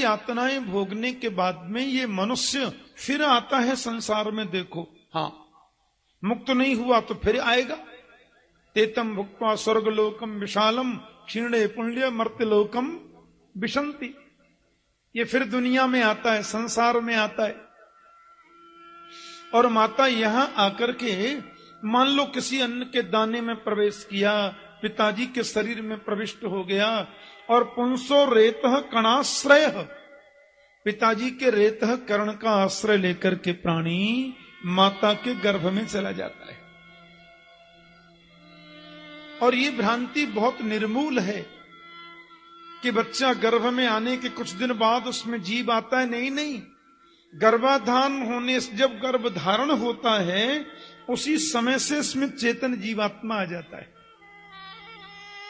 यातनाएं भोगने के बाद में ये मनुष्य फिर आता है संसार में। देखो, हाँ, मुक्त नहीं हुआ तो फिर आएगा। तेतम भुक्त्वा स्वर्गलोकम विशालम क्षीणे पुण्य मर्त्यलोकम विशंति। ये फिर दुनिया में आता है, संसार में आता है। और माता यहां आकर के मान लो किसी अन्न के दाने में प्रवेश किया, पिताजी के शरीर में प्रविष्ट हो गया, और पुंसो रेतः कणाश्रय, पिताजी के रेतः कर्ण का आश्रय लेकर के प्राणी माता के गर्भ में चला जाता है। और ये भ्रांति बहुत निर्मूल है कि बच्चा गर्भ में आने के कुछ दिन बाद उसमें जीव आता है। नहीं नहीं, गर्भाधान होने से जब गर्भ धारण होता है उसी समय से इसमें चेतन जीवात्मा आ जाता है।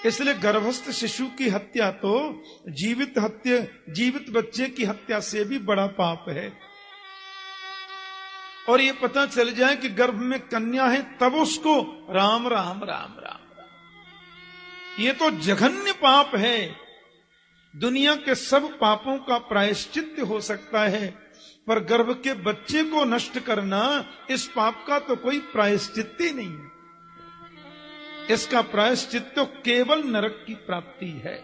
इसलिए गर्भस्थ शिशु की हत्या तो जीवित बच्चे की हत्या से भी बड़ा पाप है। और ये पता चल जाए कि गर्भ में कन्या है तब उसको राम राम राम राम, ये तो जघन्य पाप है। दुनिया के सब पापों का प्रायश्चित्त हो सकता है, पर गर्भ के बच्चे को नष्ट करना, इस पाप का तो कोई प्रायश्चित्त ही नहीं है। इसका प्रायश्चित्त तो केवल नरक की प्राप्ति है।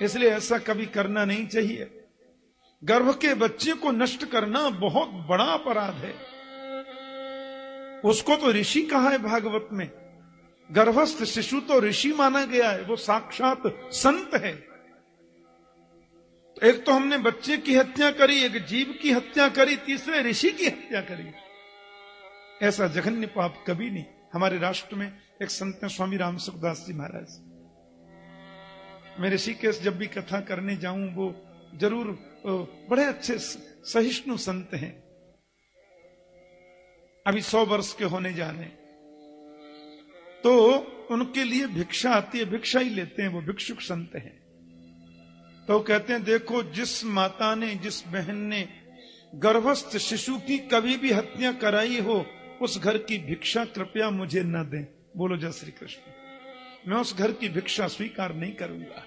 इसलिए ऐसा कभी करना नहीं चाहिए। गर्भ के बच्चे को नष्ट करना बहुत बड़ा अपराध है। उसको तो ऋषि कहा है भागवत में। गर्भस्थ शिशु तो ऋषि माना गया है, वो साक्षात संत है। तो एक तो हमने बच्चे की हत्या करी, एक जीव की हत्या करी, तीसरे ऋषि की हत्या करी। ऐसा जघन्य पाप कभी नहीं। हमारे राष्ट्र में एक संत हैं स्वामी राम सुखदास जी महाराज। मैं ऋषिकेश जब भी कथा करने जाऊं वो जरूर, बड़े अच्छे सहिष्णु संत हैं। अभी 100 वर्ष के होने जाने, तो उनके लिए भिक्षा आती है, भिक्षा ही लेते हैं, वो भिक्षुक संत हैं। तो कहते हैं देखो, जिस माता ने, जिस बहन ने गर्भस्थ शिशु की कभी भी हत्या कराई हो, उस घर की भिक्षा कृपया मुझे न दें। बोलो जय श्री कृष्ण। मैं उस घर की भिक्षा स्वीकार नहीं करूंगा।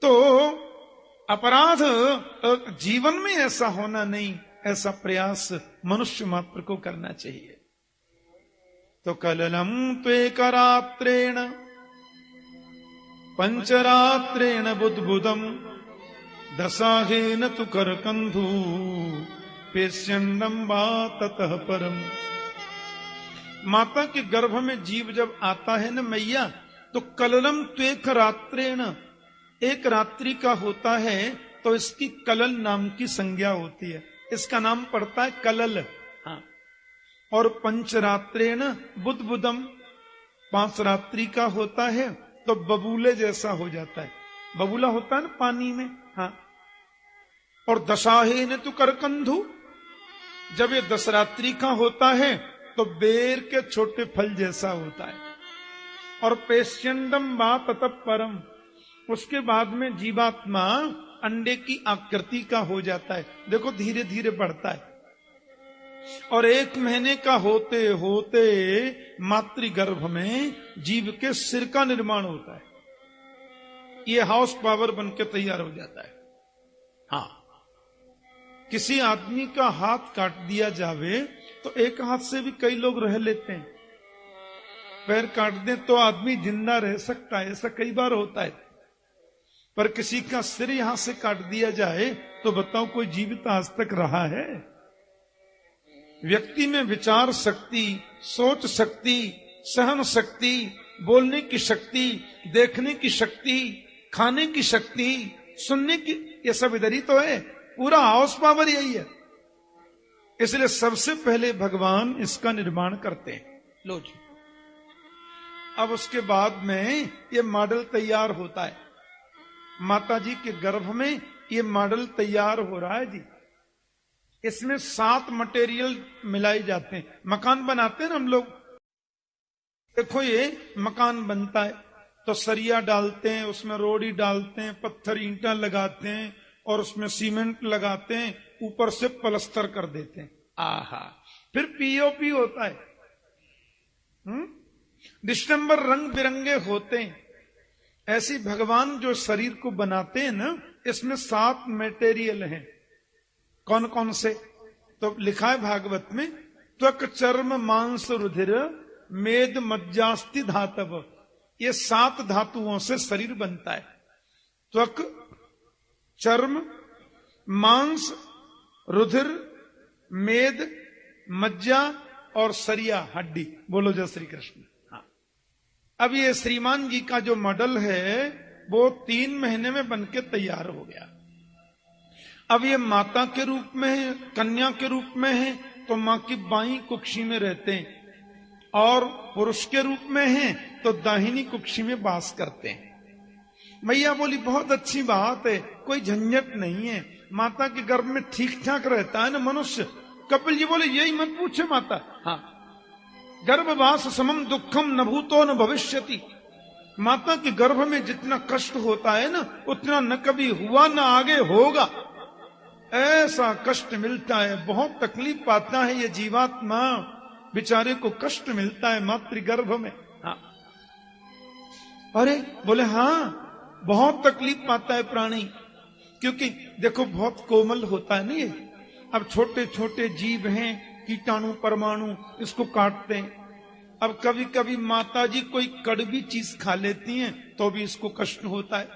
तो अपराध जीवन में ऐसा होना नहीं, ऐसा प्रयास मनुष्य मात्र को करना चाहिए। तो कललम त्वेकरात्रेण पंचरात्रेण बुद्बुदम दशाहेन तु करकंधु पेश्यंडम वा ततः परम। माता के गर्भ में जीव जब आता है न मैया, तो कललम त्वेक रात्रेण, एक रात्रि का होता है तो इसकी कलल नाम की संज्ञा होती है। इसका नाम पड़ता है कलल। हाँ। और पंचरात्रेण बुद्बुदम, 5 रात्रि का होता है तो बबूले जैसा हो जाता है। बबूला होता है ना पानी में। हाँ। और दशाहेन तु करकंधु, जब ये 10 रात्रि का होता है तो बेर के छोटे फल जैसा होता है। और पेश्यंडम वा ततः परम, उसके बाद में जीवात्मा अंडे की आकृति का हो जाता है। देखो धीरे धीरे बढ़ता है। और 1 महीने का होते होते मातृगर्भ में जीव के सिर का निर्माण होता है। ये हाउस पावर बन के तैयार हो जाता है। हाँ, किसी आदमी का हाथ काट दिया जावे तो एक हाथ से भी कई लोग रह लेते हैं। पैर काट दें तो आदमी जिंदा रह सकता है, ऐसा कई बार होता है। पर किसी का सिर यहां से काट दिया जाए तो बताओ कोई जीवित आज तक रहा है? व्यक्ति में विचार शक्ति, सोच शक्ति, सहन शक्ति, बोलने की शक्ति, देखने की शक्ति, खाने की शक्ति, सुनने की, ये सब इधर ही तो है। पूरा हाउस पावर यही है। इसलिए सबसे पहले भगवान इसका निर्माण करते हैं। लो जी, अब उसके बाद में ये मॉडल तैयार होता है। माता जी के गर्भ में ये मॉडल तैयार हो रहा है जी। इसमें 7 मटेरियल मिलाए जाते हैं। मकान बनाते हैं ना हम लोग, देखो ये मकान बनता है तो सरिया डालते हैं, उसमें रोड़ी डालते हैं, पत्थर ईंटा लगाते हैं और उसमें सीमेंट लगाते हैं, ऊपर से प्लास्टर कर देते हैं। आहा, फिर पीओपी होता है। डिस्टेंबर रंग बिरंगे होते हैं। ऐसी भगवान जो शरीर को बनाते हैं ना, इसमें 7 मटेरियल हैं। कौन कौन से? तो लिखा है भागवत में, त्वक चर्म मांस रुधिर मेद मज्जास्ति धातव। ये 7 धातुओं से शरीर बनता है। त्वक, चर्म, मांस, रुधिर, मेद, मज्जा और सरिया हड्डी। बोलो जय श्री कृष्ण। हाँ, अब ये श्रीमान जी का जो मॉडल है वो 3 महीने में बनके तैयार हो गया। अब ये माता के रूप में है, कन्या के रूप में है तो मां की बाईं कुक्षी में रहते हैं, और पुरुष के रूप में है तो दाहिनी कुक्षी में वास करते हैं। मैया बोली बहुत अच्छी बात है, कोई झंझट नहीं है, माता के गर्भ में ठीक ठाक रहता है ना मनुष्य। कपिल जी बोले यही मत पूछे माता। हाँ, गर्भवास समम दुखम न भूतो न भविष्यति। माता के गर्भ में जितना कष्ट होता है ना, उतना न कभी हुआ न आगे होगा। ऐसा कष्ट मिलता है, बहुत तकलीफ पाता है ये जीवात्मा, बेचारे को कष्ट मिलता है मातृगर्भ में। हाँ, अरे बोले हाँ, बहुत तकलीफ पाता है प्राणी, क्योंकि देखो बहुत कोमल होता है ना ये। अब छोटे छोटे जीव हैं, कीटाणु परमाणु, इसको काटते हैं। अब कभी कभी माता जी कोई कड़वी चीज खा लेती हैं तो भी इसको कष्ट होता है,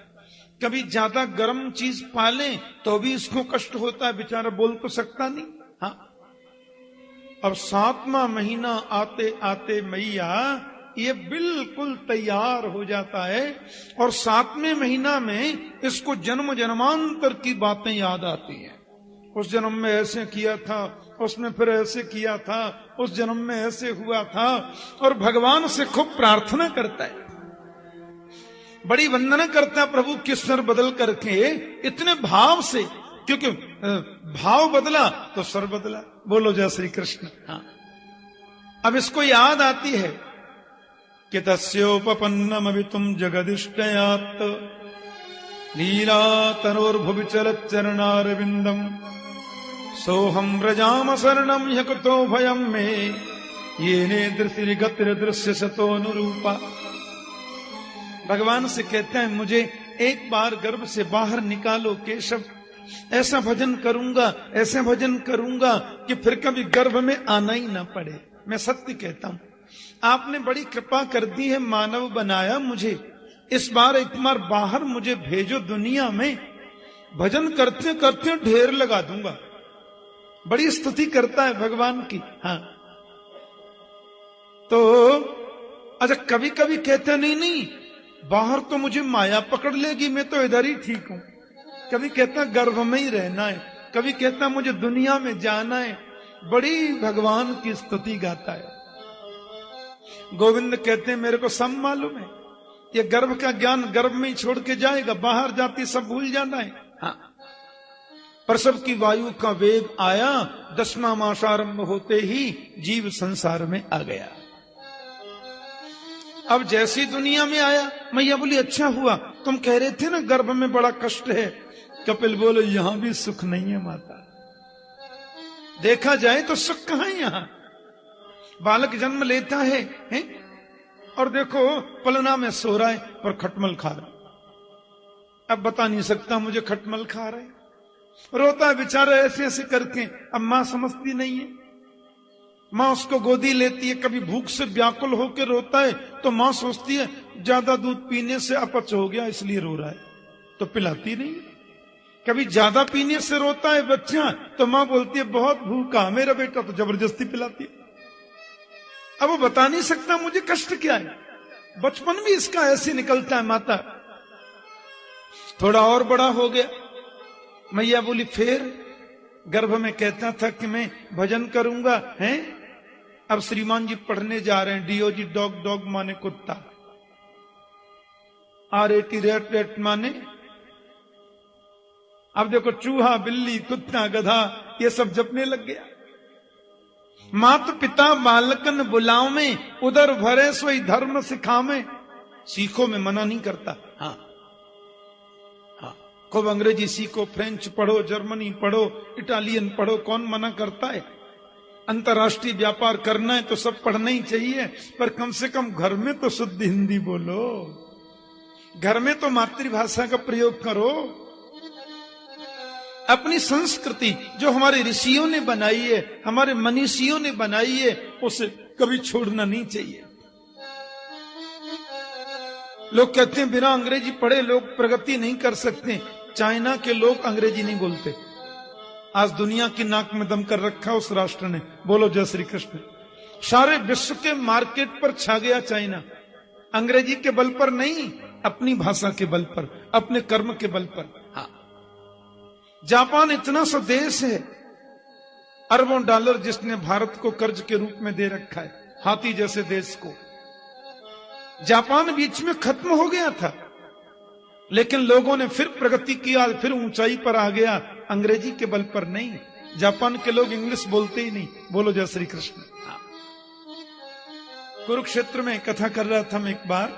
कभी ज्यादा गर्म चीज पा लें तो भी इसको कष्ट होता है, बेचारा बोल तो सकता नहीं। हाँ, अब 7वां महीना आते आते मैया ये बिल्कुल तैयार हो जाता है, और 7वें महीना में इसको जन्म जन्मांतर की बातें याद आती हैं। उस जन्म में ऐसे किया था, उसमें फिर ऐसे किया था, उस जन्म में ऐसे हुआ था, और भगवान से खूब प्रार्थना करता है, बड़ी वंदना करता है प्रभु के स्वर बदल करके, इतने भाव से, क्योंकि भाव बदला तो स्वर बदला। बोलो जय श्री कृष्ण। हाँ, अब इसको याद आती है कि तस्योपपन्नम अभितुम जगदिष्टयात् लीला तनोर्भुवि चलत् चरणारविंदम सोहम व्रजाम शरणम यकुतो भयम में ये ने दृश्य गतिर दृश्य सतोनुरूपा। भगवान से कहते हैं मुझे एक बार गर्भ से बाहर निकालो केशव, ऐसा भजन करूंगा, ऐसे भजन करूंगा कि फिर कभी गर्भ में आना ही ना पड़े। मैं सत्य कहता हूं, आपने बड़ी कृपा कर दी है, मानव बनाया मुझे, इस बार एक बार बाहर मुझे भेजो दुनिया में, भजन करते करते ढेर लगा दूंगा। बड़ी स्तुति करता है भगवान की। हाँ, तो अच्छा कभी कभी कहते नहीं नहीं बाहर तो मुझे माया पकड़ लेगी, मैं तो इधर ही ठीक हूं। कभी कहता गर्भ में ही रहना है, कभी कहता मुझे दुनिया में जाना है। बड़ी भगवान की स्तुति गाता है। गोविंद कहते हैं मेरे को सब मालूम है, ये गर्भ का ज्ञान गर्भ में ही छोड़ के जाएगा, बाहर जाती सब भूल जाना है। हाँ, प्रसव की वायु का वेग आया, 10वां मास आरंभ होते ही जीव संसार में आ गया। अब जैसी दुनिया में आया, मैया बोली अच्छा हुआ, तुम कह रहे थे ना गर्भ में बड़ा कष्ट है। कपिल बोले यहां भी सुख नहीं है माता, देखा जाए तो सुख कहां है यहां। बालक जन्म लेता है और देखो पलना में सो रहा है पर खटमल खा रहा है। अब बता नहीं सकता मुझे खटमल खा रहा है, रोता है बेचारा ऐसे ऐसे करके। अब मां समझती नहीं है, मां उसको गोदी लेती है, कभी भूख से व्याकुल होकर रोता है तो मां सोचती है ज्यादा दूध पीने से अपच हो गया इसलिए रो रहा है, तो पिलाती नहीं। कभी ज्यादा पीने से रोता है बच्चा तो मां बोलती है बहुत भूखा मेरा बेटा, तो जबरदस्ती पिलाती है। अब वो बता नहीं सकता मुझे कष्ट क्या है, बचपन भी इसका ऐसे निकलता है। माता थोड़ा और बड़ा हो गया, मैया बोली फिर गर्भ में कहता था कि मैं भजन करूंगा, हैं? अब श्रीमान जी पढ़ने जा रहे हैं, डीओजी डॉग, डॉग माने कुत्ता, RAT रेट, रेट माने। अब देखो चूहा, बिल्ली, कुत्ता, गधा ये सब जपने लग गया। मात पिता बालकन बुलाओ में उधर भरे सोई धर्म सिखावे। सीखो में मना नहीं करता। हाँ हाँ, खूब अंग्रेजी सीखो, फ्रेंच पढ़ो, जर्मनी पढ़ो, इटालियन पढ़ो, कौन मना करता है। अंतर्राष्ट्रीय व्यापार करना है तो सब पढ़ना ही चाहिए, पर कम से कम घर में तो शुद्ध हिंदी बोलो, घर में तो मातृभाषा का प्रयोग करो। अपनी संस्कृति जो हमारे ऋषियों ने बनाई है, हमारे मनीषियों ने बनाई है, उसे कभी छोड़ना नहीं चाहिए। लोग कहते हैं बिना अंग्रेजी पढ़े लोग प्रगति नहीं कर सकते। चाइना के लोग अंग्रेजी नहीं बोलते। आज दुनिया की नाक में दम कर रखा उस राष्ट्र ने। बोलो जय श्री कृष्ण। सारे विश्व के मार्केट पर छा गया चाइना, अंग्रेजी के बल पर नहीं, अपनी भाषा के बल पर, अपने कर्म के बल पर। हाँ, जापान इतना सा देश है, अरबों डॉलर जिसने भारत को कर्ज के रूप में दे रखा है, हाथी जैसे देश को। जापान बीच में खत्म हो गया था, लेकिन लोगों ने फिर प्रगति किया, फिर ऊंचाई पर आ गया, अंग्रेजी के बल पर नहीं। जापान के लोग इंग्लिश बोलते ही नहीं। बोलो जय श्री कृष्ण। कुरुक्षेत्र में कथा कर रहा था मैं एक बार,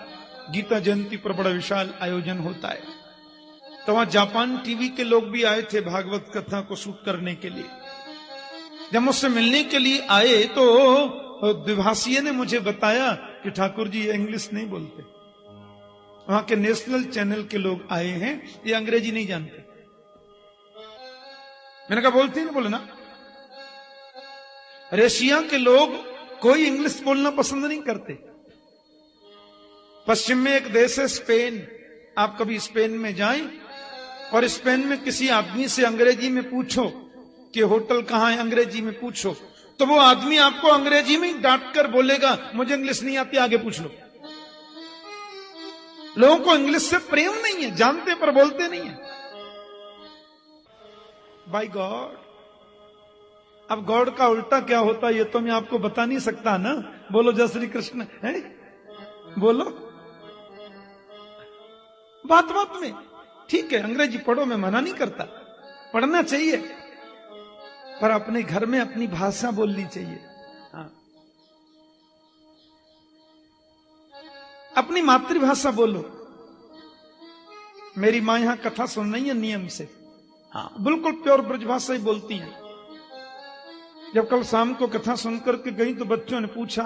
गीता जयंती पर बड़ा विशाल आयोजन होता है, तो वहां जापान टीवी के लोग भी आए थे भागवत कथा को शूट करने के लिए। जब मुझसे मिलने के लिए आए तो द्विभाषीय ने मुझे बताया कि ठाकुर जी ये इंग्लिश नहीं बोलते, वहां के नेशनल चैनल के लोग आए हैं, ये अंग्रेजी नहीं जानते। मैंने कहा बोलते ही नहीं। बोले ना, रशिया के लोग कोई इंग्लिश बोलना पसंद नहीं करते। पश्चिम में एक देश है स्पेन, आप कभी स्पेन में जाएं और स्पेन में किसी आदमी से अंग्रेजी में पूछो कि होटल कहां है, अंग्रेजी में पूछो, तो वो आदमी आपको अंग्रेजी में डांट कर बोलेगा मुझे इंग्लिश नहीं आती, आगे पूछ लो। लोगों को इंग्लिश से प्रेम नहीं है, जानते पर बोलते नहीं है। बाय गॉड, अब गॉड का उल्टा क्या होता है ये तो मैं आपको बता नहीं सकता ना। बोलो जय श्री कृष्ण है। बोलो, बात बात में ठीक है, अंग्रेजी पढ़ो, मैं मना नहीं करता, पढ़ना चाहिए, पर अपने घर में अपनी भाषा बोलनी चाहिए। हाँ, अपनी मातृभाषा बोलो। मेरी मां यहां कथा सुन रही है नियम से, हाँ, बिल्कुल प्योर ब्रजभाषा ही बोलती हैं। जब कल शाम को कथा सुनकर के गई तो बच्चों ने पूछा,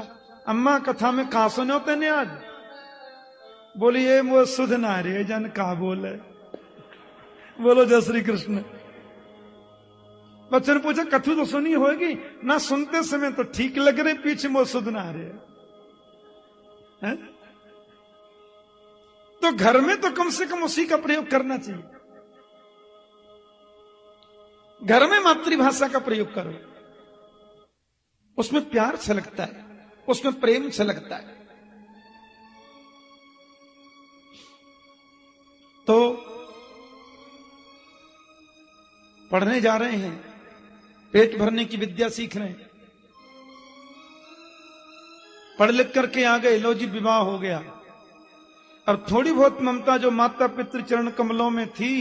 अम्मा कथा में कहा सुने होते ने आज? बोली ये वो सुध ना रे जन कहा बोले। बोलो जय श्री कृष्ण। बच्चों ने पूछा कथू तो सुनी होगी ना, सुनते समय तो ठीक लग रहे, पीछे वो सुध ना रहे हैं? तो घर में तो कम से कम उसी का प्रयोग करना चाहिए। घर में मातृभाषा का प्रयोग करो, उसमें प्यार छलकता है, उसमें प्रेम छलकता है। तो पढ़ने जा रहे हैं, पेट भरने की विद्या सीख रहे हैं, पढ़ लिख करके आ गए, लो जी विवाह हो गया। और थोड़ी बहुत ममता जो माता पितृ चरण कमलों में थी,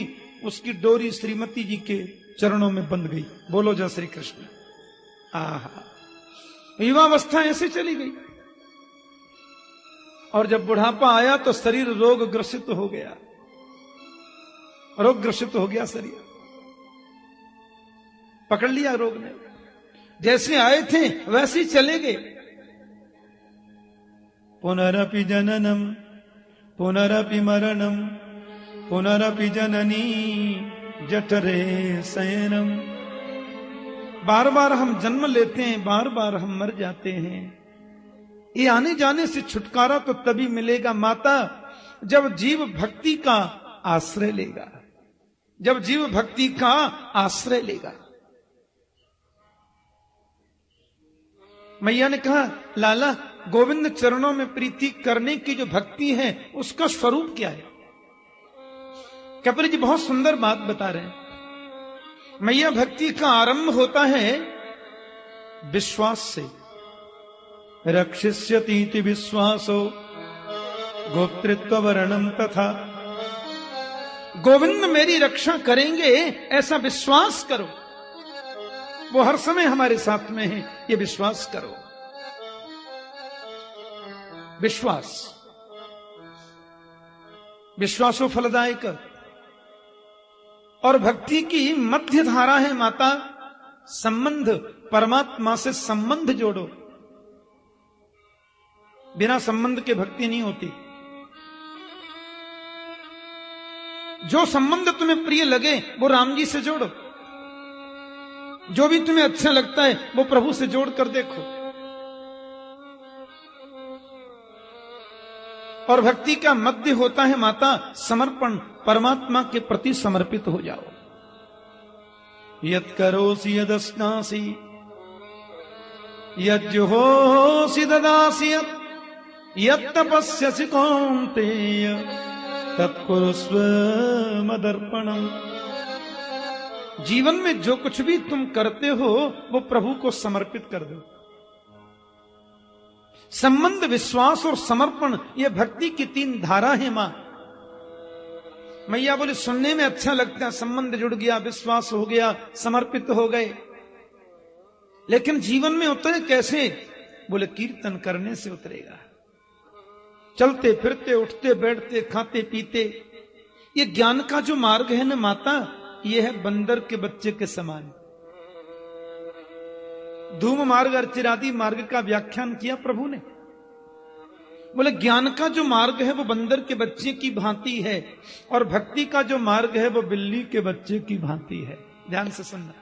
उसकी डोरी श्रीमती जी के चरणों में बंध गई। बोलो जय श्री कृष्ण। आहा, युवावस्था ऐसे चली गई, और जब बुढ़ापा आया तो शरीर रोग ग्रसित हो गया, रोग ग्रसित हो गया शरीर, पकड़ लिया रोग ने। जैसे आए थे वैसे ही चले गए। पुनरपि जननम पुनरपि मरणम पुनरपि जननी जठरे शयनम। बार बार हम जन्म लेते हैं, बार बार हम मर जाते हैं। ये आने जाने से छुटकारा तो तभी मिलेगा माता, जब जीव भक्ति का आश्रय लेगा, जब जीव भक्ति का आश्रय लेगा। मैया ने कहा, लाला गोविंद चरणों में प्रीति करने की जो भक्ति है उसका स्वरूप क्या है? कपिल जी बहुत सुंदर बात बता रहे हैं। मैया भक्ति का आरंभ होता है विश्वास से। रक्षिष्यतीति विश्वासो गोप्तृत्व वर्णम तथा। गोविंद मेरी रक्षा करेंगे ऐसा विश्वास करो, वो हर समय हमारे साथ में है, ये विश्वास करो। विश्वास, विश्वासो फलदायक। और भक्ति की मध्य धारा है माता, संबंध, परमात्मा से संबंध जोड़ो। बिना संबंध के भक्ति नहीं होती। जो संबंध तुम्हें प्रिय लगे वो राम जी से जोड़ो, जो भी तुम्हें अच्छा लगता है वो प्रभु से जोड़ कर देखो। और भक्ति का मध्य होता है माता समर्पण, परमात्मा के प्रति समर्पित हो जाओ। यत् करोसि यदस्नासि यज्जुहोसि ददासि यत् तपस्यसि कौन्तेय तत्कुरुस्व मदर्पणम्। जीवन में जो कुछ भी तुम करते हो वो प्रभु को समर्पित कर दो। संबंध, विश्वास और समर्पण, ये भक्ति की 3 धारा है मां। मैया बोले सुनने में अच्छा लगता है, संबंध जुड़ गया, विश्वास हो गया, समर्पित हो गए, लेकिन जीवन में उतरे कैसे? बोले कीर्तन करने से उतरेगा। चलते फिरते, उठते बैठते, खाते पीते, ये ज्ञान का जो मार्ग है ना माता, ये है बंदर के बच्चे के समान। धूम मार्ग अर्चिरादि मार्ग का व्याख्यान किया प्रभु ने। बोले ज्ञान का जो मार्ग है वो बंदर के बच्चे की भांति है, और भक्ति का जो मार्ग है वो बिल्ली के बच्चे की भांति है। ध्यान से सुनना।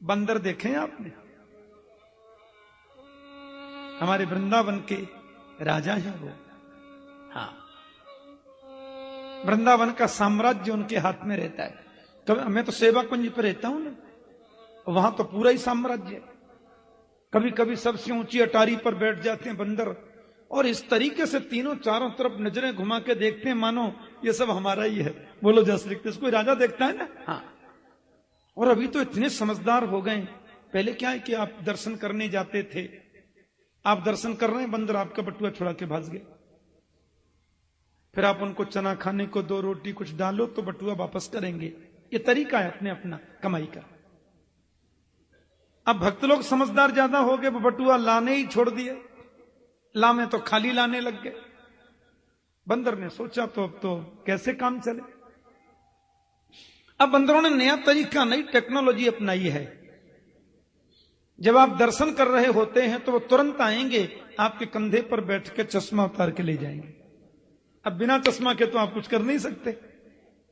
बंदर देखे आपने? हमारे वृंदावन के राजा हैं वो। हाँ, वृंदावन का साम्राज्य उनके हाथ में रहता है। कभी मैं तो सेवा कुंज पर रहता हूं ना, वहां तो पूरा ही साम्राज्य है। कभी कभी सबसे ऊंची अटारी पर बैठ जाते हैं बंदर, और इस तरीके से तीनों चारों तरफ नजरें घुमा के देखते हैं मानो ये सब हमारा ही है। बोलो जय श्री कृष्ण। कोई राजा देखता है ना। हाँ, और अभी तो इतने समझदार हो गए। पहले क्या है कि आप दर्शन करने जाते थे, आप दर्शन कर रहे हैं, बंदर आपका बटुआ छुड़ा के भाग गए, फिर आप उनको चना खाने को 2 रोटी कुछ डालो तो बटुआ वापस करेंगे। ये तरीका है अपने अपना कमाई का। अब भक्त लोग समझदार ज्यादा हो गए, वो बटुआ लाने ही छोड़ दिए, लामे तो खाली लाने लग गए। बंदर ने सोचा तो अब तो कैसे काम चले। अब बंदरों ने नया तरीका, नई टेक्नोलॉजी अपनाई है। जब आप दर्शन कर रहे होते हैं तो वो तुरंत आएंगे, आपके कंधे पर बैठ के चश्मा उतार के ले जाएंगे। अब बिना चश्मा के तो आप कुछ कर नहीं सकते,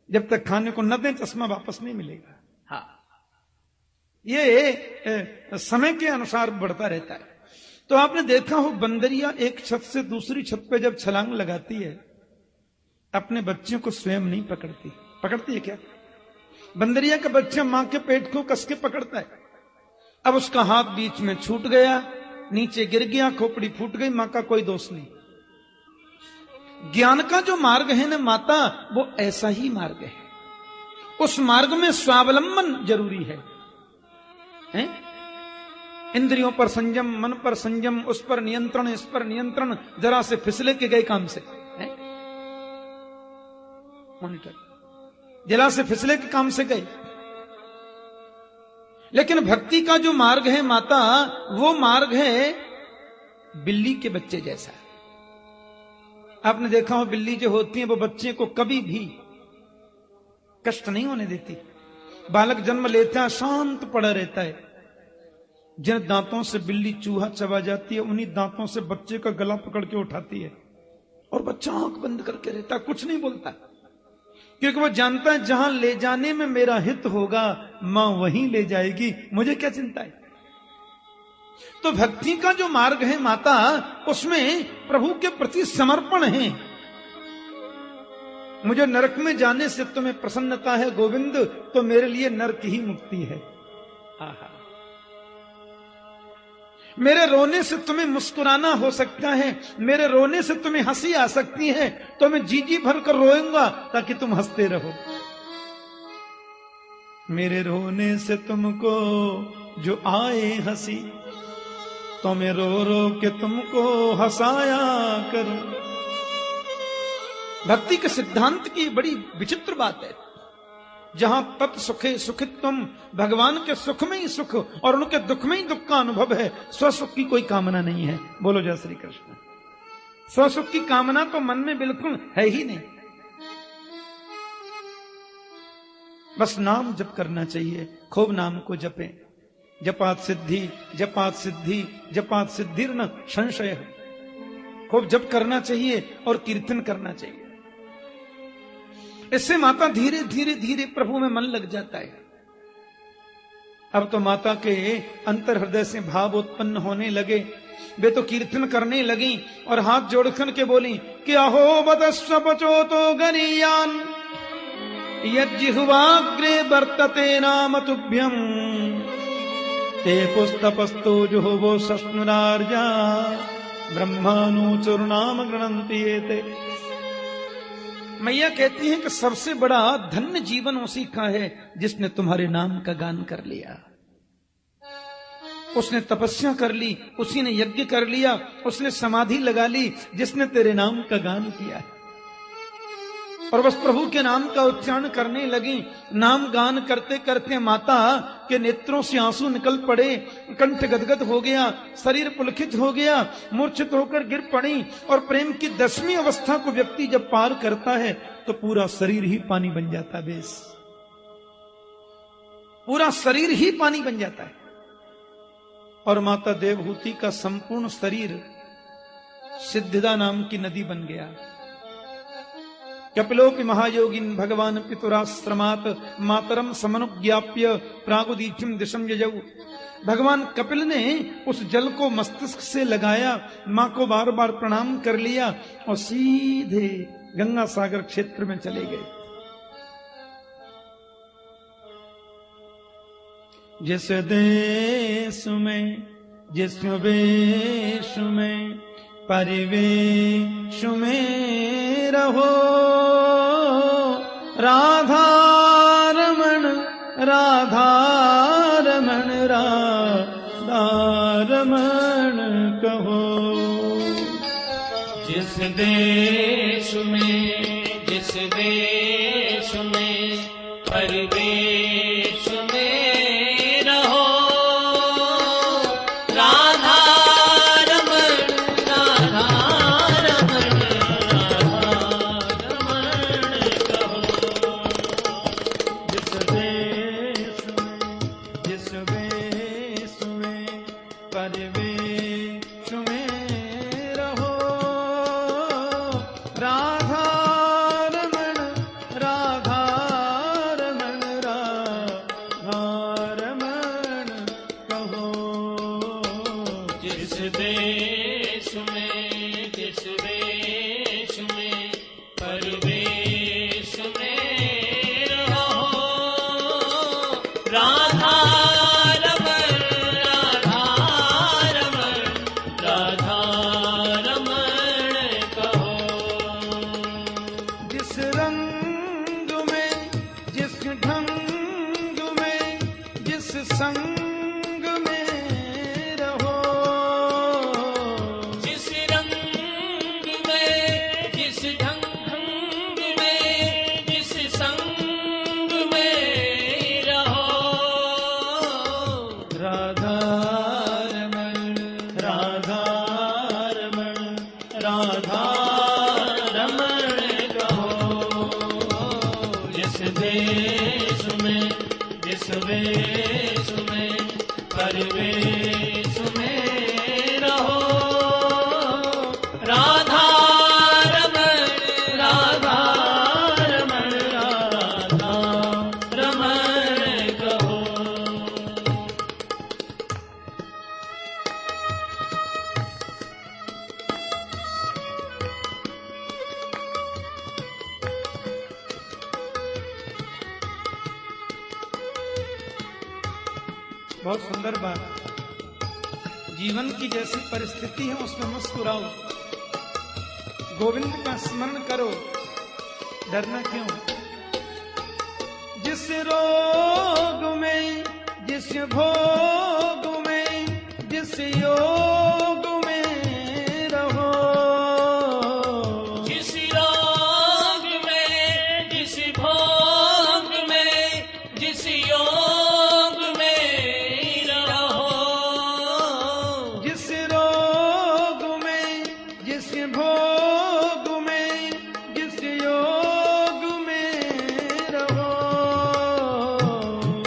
जब तक खाने को न दें चश्मा वापस नहीं मिलेगा। हाँ, ये समय के अनुसार बढ़ता रहता है। तो आपने देखा हो बंदरिया एक छत से दूसरी छत पे जब छलांग लगाती है, अपने बच्चों को स्वयं नहीं पकड़ती। पकड़ती है क्या? बंदरिया का बच्चा मां के पेट को कस के पकड़ता है। अब उसका हाथ बीच में छूट गया, नीचे गिर गया, खोपड़ी फूट गई, मां का कोई दोष नहीं। ज्ञान का जो मार्ग है ना माता, वो ऐसा ही मार्ग है। उस मार्ग में स्वावलंबन जरूरी है? इंद्रियों पर संयम, मन पर संयम, उस पर नियंत्रण, इस पर नियंत्रण, जरा से फिसले के गए काम से मॉनिटर, जरा से फिसले के काम से गए। लेकिन भक्ति का जो मार्ग है माता, वो मार्ग है बिल्ली के बच्चे जैसा। आपने देखा हो बिल्ली जो होती है वो बच्चे को कभी भी कष्ट नहीं होने देती। बालक जन्म लेता है, शांत पड़ा रहता है। जिन दांतों से बिल्ली चूहा चबा जाती है, उन्हीं दांतों से बच्चे का गला पकड़ के उठाती है, और बच्चा आंख बंद करके रहता है, कुछ नहीं बोलता, क्योंकि वो जानता है जहां ले जाने में मेरा हित होगा मां वहीं ले जाएगी, मुझे क्या चिंता है। तो भक्ति का जो मार्ग है माता, उसमें प्रभु के प्रति समर्पण है। मुझे नरक में जाने से तुम्हें प्रसन्नता है गोविंद, तो मेरे लिए नरक ही मुक्ति है। आहा, मेरे रोने से तुम्हें मुस्कुराना हो सकता है, मेरे रोने से तुम्हें हंसी आ सकती है, तो मैं जी जी भर कर रोऊंगा ताकि तुम हंसते रहो। मेरे रोने से तुमको जो आए हंसी, तो मैं रो रो के तुमको हंसाया करूं। भक्ति के सिद्धांत की बड़ी विचित्र बात है। जहां तत् सुखे सुखित्वम, भगवान के सुख में ही सुख और उनके दुख में ही दुख का अनुभव है। स्वसुख की कोई कामना नहीं है। बोलो जय श्री कृष्ण। स्वसुख की कामना तो मन में बिल्कुल है ही नहीं। बस नाम जप करना चाहिए, खूब नाम को जपें। जपात सिद्धि, जपात सिद्धि, जपात सिद्धिर्न संशय। खूब जप करना चाहिए और कीर्तन करना चाहिए। इससे माता धीरे धीरे धीरे प्रभु में मन लग जाता है। अब तो माता के अंतर हृदय से भाव उत्पन्न होने लगे। वे तो कीर्तन करने लगी और हाथ जोड़कर के बोली कि अहो वदस्व पचो तो गरीयान यज्जिह्वाग्रे वर्तते नाम तुभ्यम ते पुस्तपस्तो जुहुवो सस्नुरार्या ब्रह्मानुचुर्नाम गृणन्ति एते। मैया कहती हैं कि सबसे बड़ा धन्य जीवन उसी का है जिसने तुम्हारे नाम का गान कर लिया। उसने तपस्या कर ली, उसी ने यज्ञ कर लिया, उसने समाधि लगा ली जिसने तेरे नाम का गान किया। और बस प्रभु के नाम का उच्चारण करने लगी। नाम गान करते करते माता के नेत्रों से आंसू निकल पड़े, कंठ गदगद हो गया, शरीर पुलकित हो गया, मूर्छित होकर गिर पड़ी। और प्रेम की 10वीं अवस्था को व्यक्ति जब पार करता है तो पूरा शरीर ही पानी बन जाता है। बेस पूरा शरीर ही पानी बन जाता है। और माता देवहूति का संपूर्ण शरीर सिद्धिदा नाम की नदी बन गया। कपिलोपि महायोगिन भगवान पितुराश्रमात मातरम समनुज्ञाप्य प्रागुदीचिम दिशम यजौ। भगवान कपिल ने उस जल को मस्तिष्क से लगाया, मां को बार बार प्रणाम कर लिया और सीधे गंगा सागर क्षेत्र में चले गए। जिस देश में जिस वेश में परिवेश में रहो राधा रमण राधा रमण राधा रमण कहो। जिस देश में परिवेश में रहो राधा रमण राधा रमण राधा रमण कहो। जिस देश में परिवेश में रहो राधा रमण राधा रमण राधा रमण कहो। जिस देश में परिवेश में रहो राधा रमण राधा रमण राधा रमण कहो। जिस रंग में जिस ढंग में जिस संग में रहो जिस रंग में जिस ढंग में जिस संग में रहो राधा रमण राधा रमण राधा रमण कहो। जिस देश में परिवेश में रहो राधा रमण राधा रमण राधा रमण कहो। बहुत सुंदर बात। जीवन की जैसी परिस्थिति है उसमें मुस्कुराओ, गोविंद का स्मरण करो, डरना क्यों। जिस रोग में जिस भोग में जिस योग में रहो जिस रोग में जिस भोग में जिस योग में रहो जिस रोग में जिस भोग में जिस योग में रहो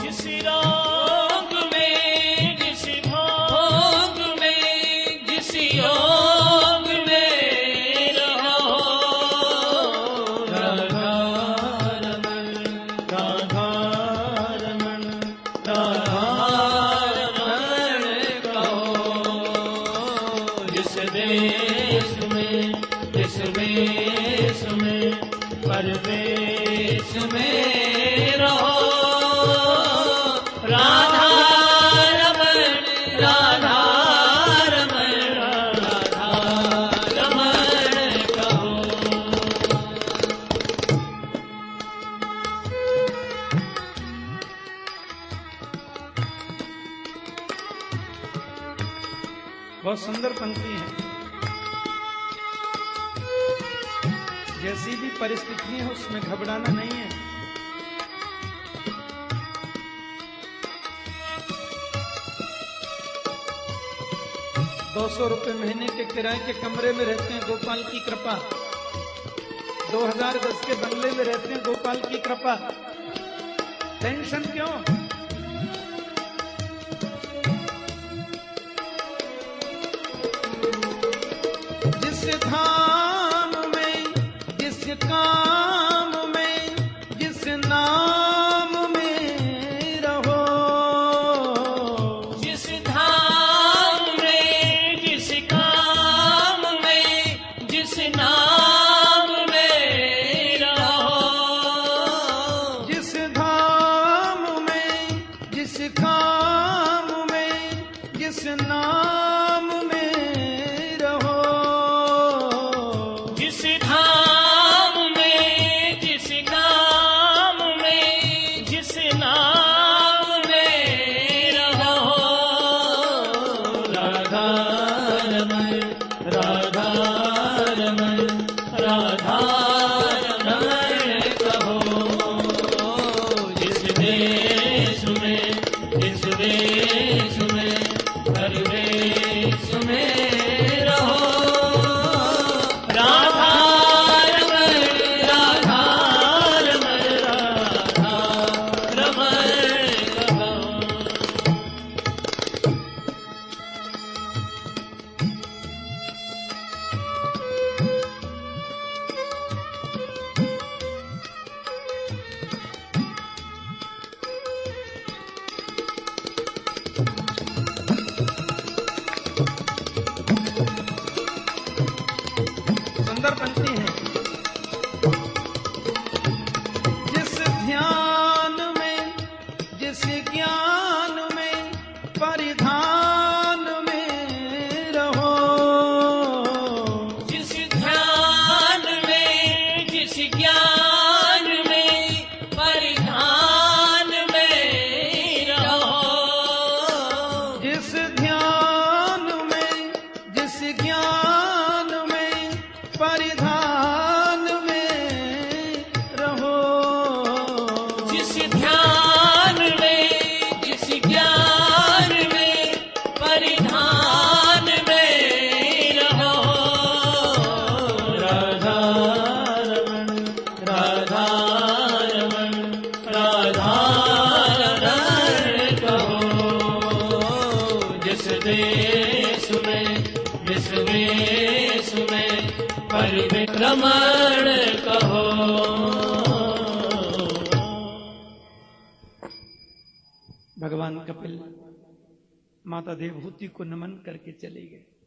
जिस रोग में जिस भोग में देश में जिस वेश में परवेश में रहो राधा रमण राधा रमण राधा रमण कहो। बहुत सुंदर पंक्ति है। जैसी भी परिस्थिति है उसमें घबराना नहीं है। ₹200 महीने के किराए के कमरे में रहते हैं, गोपाल की कृपा। 2000 गज के बंगले में रहते हैं, गोपाल की कृपा। टेंशन क्यों? जिस धाम में, जिस काम में, जिस नाम में रहो, जिस धाम में जिस काम में जिस नाम में रहो, जिस धाम में, जिस काम में, जिस नाम में रहो, जिस धाम में जिस काम में जिस नाम में रहो राधा रमण राधा रमण राधा रमण कहो। जिस देश में जिस देश में हर देश में रहो राधा रमण राधा रमण राधा रमण कहो। सुंदर पंक्ति है। जिस ध्यान में, जिस ज्ञान में, परिधान में रहो, जिस ध्यान में जिस ज्ञान में परिधान में रहो, जिस ध्यान में, जिस ज्ञान में, परिधान में रहो, जिस ध्यान में जिस ज्ञान में परिधान में रहो राधा रमण राधा रमण राधा रमण कहो। जिस देश में जिस वेश में परिक्रमण कहो। भगवान कपिल माता देवहूति को नमन करके चले गए।